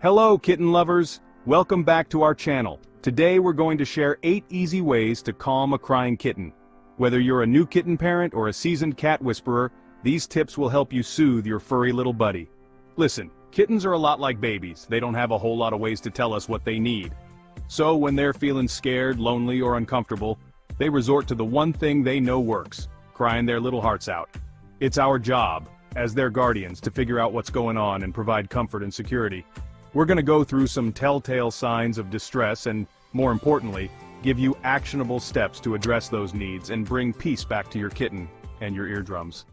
Hello kitten lovers, welcome back to our channel. Today we're going to share 8 easy ways to calm a crying kitten. Whether you're a new kitten parent or a seasoned cat whisperer, these tips will help you soothe your furry little buddy. Listen, kittens are a lot like babies. They don't have a whole lot of ways to tell us what they need. So when they're feeling scared, lonely, or uncomfortable, they resort to the one thing they know works, crying their little hearts out. It's our job, as their guardians, to figure out what's going on and provide comfort and security. We're going to go through some telltale signs of distress and, more importantly, give you actionable steps to address those needs and bring peace back to your kitten and your eardrums.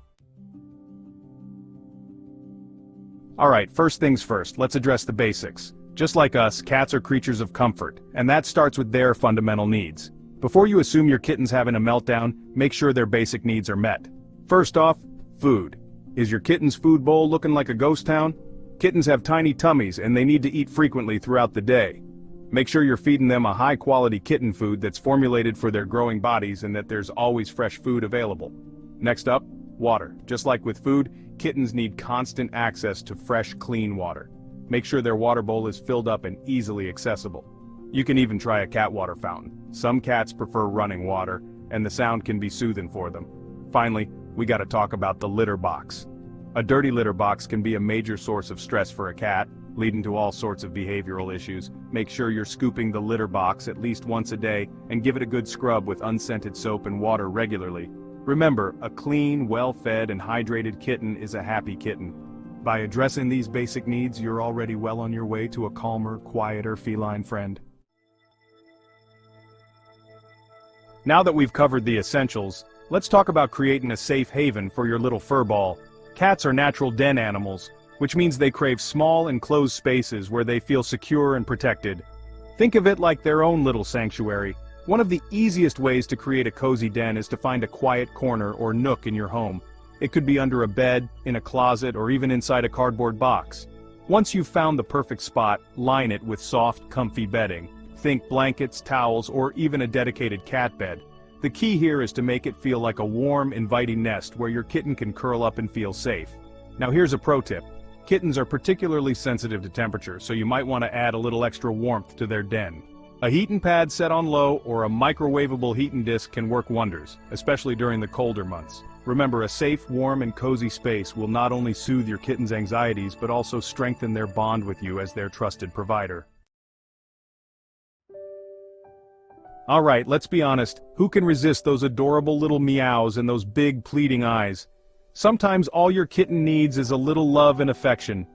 Alright, first things first, let's address the basics. Just like us, cats are creatures of comfort, and that starts with their fundamental needs. Before you assume your kitten's having a meltdown, make sure their basic needs are met. First off, food. Is your kitten's food bowl looking like a ghost town? Kittens have tiny tummies and they need to eat frequently throughout the day. Make sure you're feeding them a high-quality kitten food that's formulated for their growing bodies and that there's always fresh food available. Next up, water. Just like with food, kittens need constant access to fresh, clean water. Make sure their water bowl is filled up and easily accessible. You can even try a cat water fountain. Some cats prefer running water, and the sound can be soothing for them. Finally, we gotta talk about the litter box. A dirty litter box can be a major source of stress for a cat, leading to all sorts of behavioral issues. Make sure you're scooping the litter box at least once a day and give it a good scrub with unscented soap and water regularly. Remember, a clean, well-fed and hydrated kitten is a happy kitten. By addressing these basic needs, you're already well on your way to a calmer, quieter feline friend. Now that we've covered the essentials, let's talk about creating a safe haven for your little furball. Cats are natural den animals, which means they crave small enclosed spaces where they feel secure and protected. Think of it like their own little sanctuary. One of the easiest ways to create a cozy den is to find a quiet corner or nook in your home. It could be under a bed, in a closet, or even inside a cardboard box. Once you've found the perfect spot, line it with soft, comfy bedding. Think blankets, towels, or even a dedicated cat bed. The key here is to make it feel like a warm, inviting nest where your kitten can curl up and feel safe. Now here's a pro tip. Kittens are particularly sensitive to temperature, so you might want to add a little extra warmth to their den. A heating pad set on low or a microwavable heating disc can work wonders, especially during the colder months. Remember, a safe, warm, and cozy space will not only soothe your kitten's anxieties but also strengthen their bond with you as their trusted provider. Alright, let's be honest, who can resist those adorable little meows and those big pleading eyes? Sometimes all your kitten needs is a little love and affection.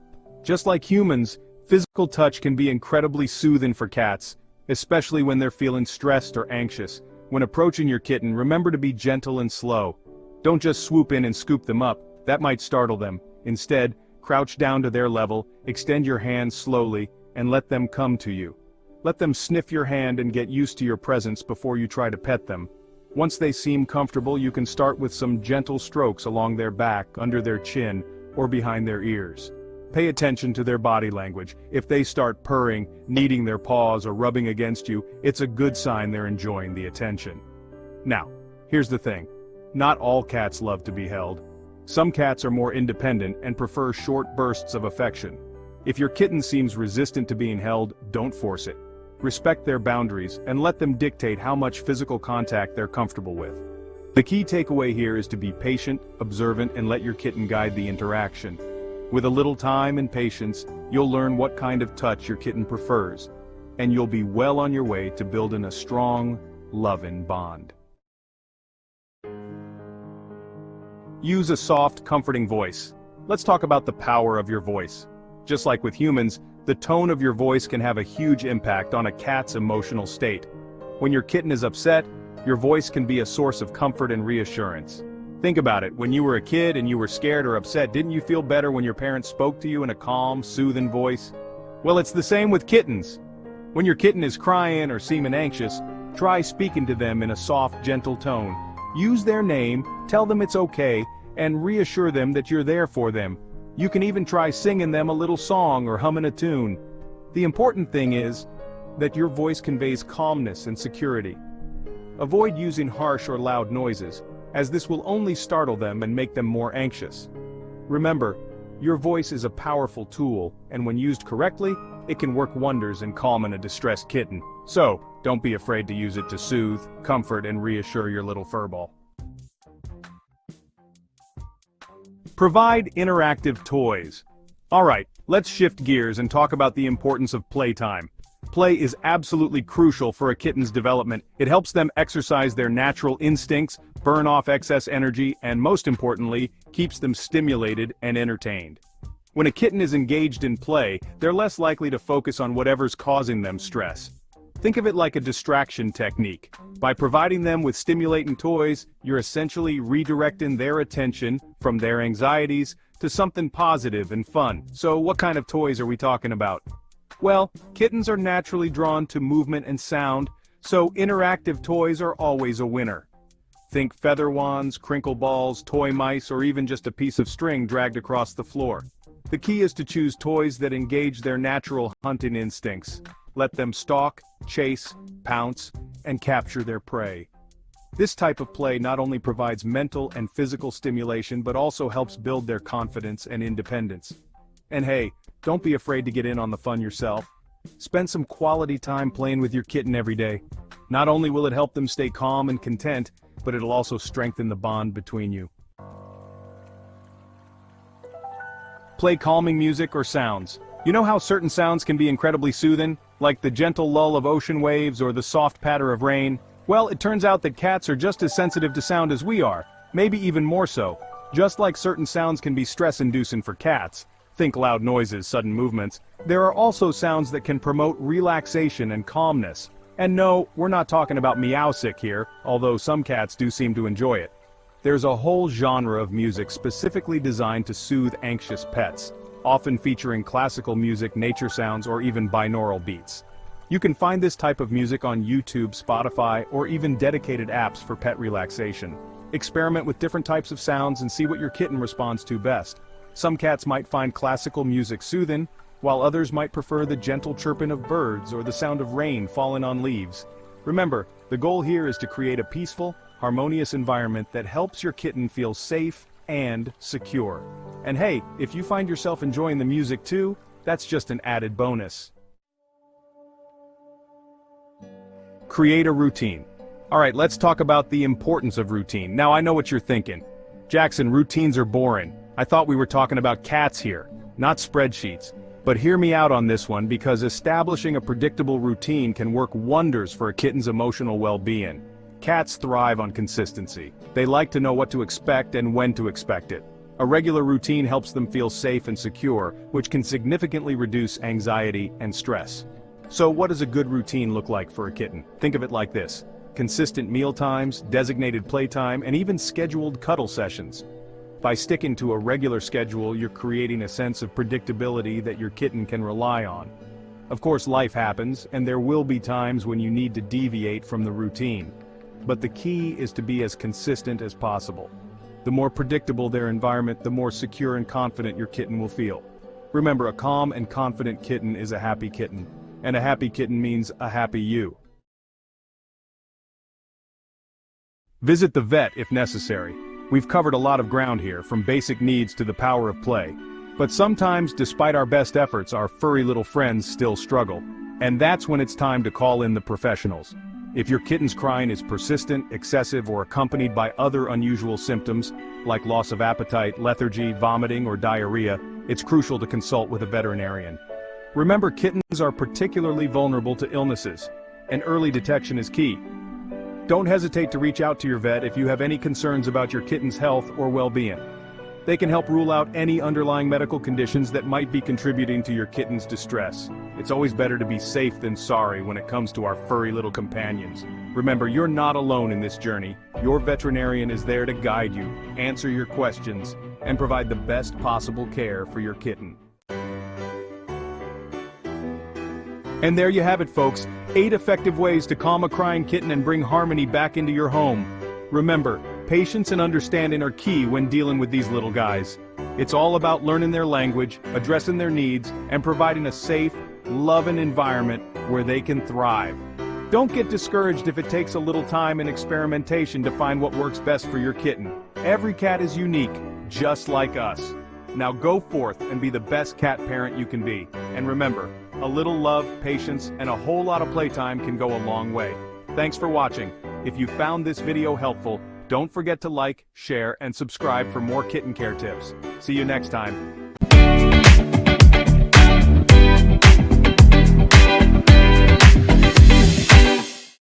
Just like humans, physical touch can be incredibly soothing for cats, especially when they're feeling stressed or anxious. When approaching your kitten, remember to be gentle and slow. Don't just swoop in and scoop them up, that might startle them. Instead, crouch down to their level, extend your hands slowly, and let them come to you. Let them sniff your hand and get used to your presence before you try to pet them. Once they seem comfortable, you can start with some gentle strokes along their back, under their chin, or behind their ears. Pay attention to their body language. If they start purring, kneading their paws, or rubbing against you, it's a good sign they're enjoying the attention. Now, here's the thing. Not all cats love to be held. Some cats are more independent and prefer short bursts of affection. If your kitten seems resistant to being held, don't force it. Respect their boundaries and let them dictate how much physical contact they're comfortable with. The key takeaway here is to be patient, observant, and let your kitten guide the interaction. With a little time and patience, you'll learn what kind of touch your kitten prefers, and you'll be well on your way to building a strong, loving bond. Use a soft, comforting voice. Let's talk about the power of your voice. Just like with humans, the tone of your voice can have a huge impact on a cat's emotional state. When your kitten is upset, your voice can be a source of comfort and reassurance. Think about it, when you were a kid and you were scared or upset, didn't you feel better when your parents spoke to you in a calm, soothing voice? Well, it's the same with kittens. When your kitten is crying or seeming anxious, try speaking to them in a soft, gentle tone. Use their name, tell them it's okay, and reassure them that you're there for them. You can even try singing them a little song or humming a tune. The important thing is that your voice conveys calmness and security. Avoid using harsh or loud noises, as this will only startle them and make them more anxious. Remember, Your voice is a powerful tool, and when used correctly, it can work wonders in calming a distressed kitten. So, don't be afraid to use it to soothe, comfort, and reassure your little furball. Provide interactive toys. Alright, let's shift gears and talk about the importance of playtime. Play is absolutely crucial for a kitten's development. It helps them exercise their natural instincts, burn off excess energy, and most importantly, keeps them stimulated and entertained. When a kitten is engaged in play, they're less likely to focus on whatever's causing them stress. Think of it like a distraction technique. By providing them with stimulating toys, you're essentially redirecting their attention from their anxieties to something positive and fun. So what kind of toys are we talking about? Well, kittens are naturally drawn to movement and sound, so interactive toys are always a winner. Think feather wands, crinkle balls, toy mice, or even just a piece of string dragged across the floor. The key is to choose toys that engage their natural hunting instincts. Let them stalk, chase, pounce, and capture their prey. This type of play not only provides mental and physical stimulation but also helps build their confidence and independence. And hey, don't be afraid to get in on the fun yourself. Spend some quality time playing with your kitten every day. Not only will it help them stay calm and content, but it'll also strengthen the bond between you. Play calming music or sounds. You know how certain sounds can be incredibly soothing, like the gentle lull of ocean waves or the soft patter of rain? Well, it turns out that cats are just as sensitive to sound as we are, maybe even more so. Just like certain sounds can be stress-inducing for cats, think loud noises, sudden movements, there are also sounds that can promote relaxation and calmness. And no, we're not talking about meow-sick here, although some cats do seem to enjoy it. There's a whole genre of music specifically designed to soothe anxious pets, often featuring classical music, nature sounds, or even binaural beats. You can find this type of music on YouTube, Spotify, or even dedicated apps for pet relaxation. Experiment with different types of sounds and see what your kitten responds to best. Some cats might find classical music soothing, while others might prefer the gentle chirping of birds or the sound of rain falling on leaves. Remember, the goal here is to create a peaceful, harmonious environment that helps your kitten feel safe and secure. And hey, if you find yourself enjoying the music too, that's just an added bonus. Create a routine. Alright, let's talk about the importance of routine. Now I know what you're thinking. Jackson, routines are boring. I thought we were talking about cats here, not spreadsheets. But hear me out on this one, because establishing a predictable routine can work wonders for a kitten's emotional well-being. Cats thrive on consistency. They like to know what to expect and when to expect it. A regular routine helps them feel safe and secure, which can significantly reduce anxiety and stress. So what does a good routine look like for a kitten? Think of it like this: consistent meal times, designated playtime, and even scheduled cuddle sessions. By sticking to a regular schedule, you're creating a sense of predictability that your kitten can rely on. Of course, life happens, and there will be times when you need to deviate from the routine. But the key is to be as consistent as possible. The more predictable their environment, the more secure and confident your kitten will feel. Remember, a calm and confident kitten is a happy kitten, and a happy kitten means a happy you. Visit the vet if necessary. We've covered a lot of ground here, from basic needs to the power of play. But sometimes, despite our best efforts, our furry little friends still struggle. And that's when it's time to call in the professionals. If your kitten's crying is persistent, excessive, or accompanied by other unusual symptoms, like loss of appetite, lethargy, vomiting, or diarrhea, it's crucial to consult with a veterinarian. Remember, kittens are particularly vulnerable to illnesses, and early detection is key. Don't hesitate to reach out to your vet if you have any concerns about your kitten's health or well-being. They can help rule out any underlying medical conditions that might be contributing to your kitten's distress. It's always better to be safe than sorry when it comes to our furry little companions. Remember, you're not alone in this journey. Your veterinarian is there to guide you, answer your questions, and provide the best possible care for your kitten. And there you have it, folks. 8 effective ways to calm a crying kitten and bring harmony back into your home. Remember, patience and understanding are key when dealing with these little guys. It's all about learning their language, addressing their needs, and providing a safe, loving environment where they can thrive. Don't get discouraged if it takes a little time and experimentation to find what works best for your kitten. Every cat is unique, just like us. Now go forth and be the best cat parent you can be. And remember, a little love, patience, and a whole lot of playtime can go a long way. Thanks for watching. If you found this video helpful, don't forget to like, share, and subscribe for more kitten care tips. See you next time.